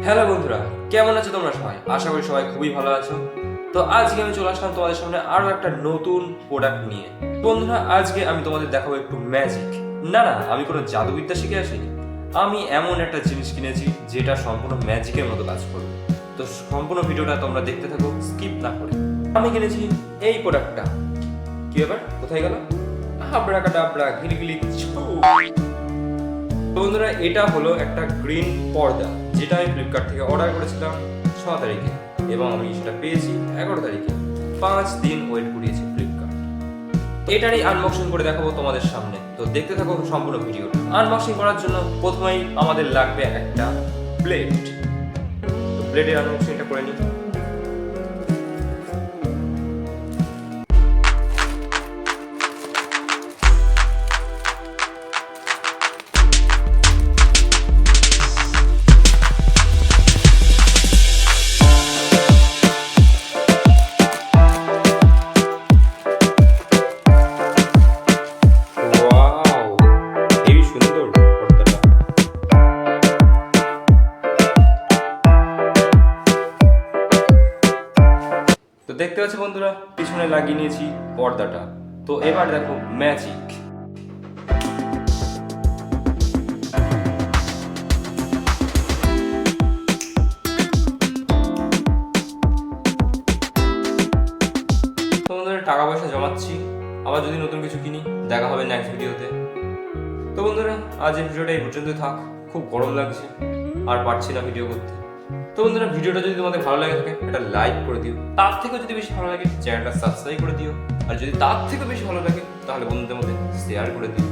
Hello বন্ধুরা, কেমন আছো তোমরা সবাই? আশা করি সবাই খুবই ভালো আছো। তো আজকে আমি চলে আসলাম তোমাদের সামনে আরো একটা নতুন প্রোডাক্ট নিয়ে। বন্ধুরা, আজকে আমি তোমাদের দেখাবো একটু ম্যাজিক। না না, আমি কোনো জাদুবিদ্যা শিখে আসিনি। আমি এমন একটা জিনিস কিনেছি যেটা সম্পূর্ণ ম্যাজিকের মতো কাজ করবে। তো সম্পূর্ণ ভিডিওটা তোমরা দেখতে থাকো স্কিপ না করে। আমি কিনেছি এই প্রোডাক্টটা। কি ব্যাপার, কোথায় গেল? আবরাকাডাবরা ঘিলিঘিলি ছু। বন্ধুরা, এটা হলো একটা গ্রিন পর্দা, যেটা আমি ফ্লিপকার্ট থেকে অর্ডার করেছিলাম 6 তারিখে এবং আমি সেটা পেয়েছি 11 তারিখে। 5 দিন ওয়েট করিয়েছি ফ্লিপকার্ট। এটারই আনবক্সিং করে দেখাবো তোমাদের সামনে, তো দেখতে থাকো সম্পূর্ণ ভিডিওটা। আনবক্সিং করার জন্য প্রথমেই আমাদের লাগবে একটা প্লেট। তো প্লেটের আনবক্সিংটা করে নিই। ওয়াও, হেবি সুন্দর পর্দাটা। তো দেখতে পাচ্ছ বন্ধুরা, পিছনে লাগিয়ে নিয়েছি পর্দাটা। তো এবার দেখো ম্যাজিক। তো বন্ধুরা, টাকা পয়সা জমাচ্ছি, আবার যদি নতুন কিছু কিনি। দেখা হবে নেক্সট ভিডিওতে। তো বন্ধুরা, আজ এই ভিডিওটা এই পর্যন্তই থাক। খুব গরম লাগছে, আর পারছি না ভিডিও করতে। তো বন্ধুরা, ভিডিওটা যদি তোমাদের ভালো লাগে থাকে একটা লাইক করে দিও। তার থেকেও যদি বেশি ভালো লাগে চ্যানেলটা সাবস্ক্রাইব করে দিও। আর যদি তার থেকেও বেশি ভালো লাগে তাহলে বন্ধুদের মধ্যে শেয়ার করে দিও।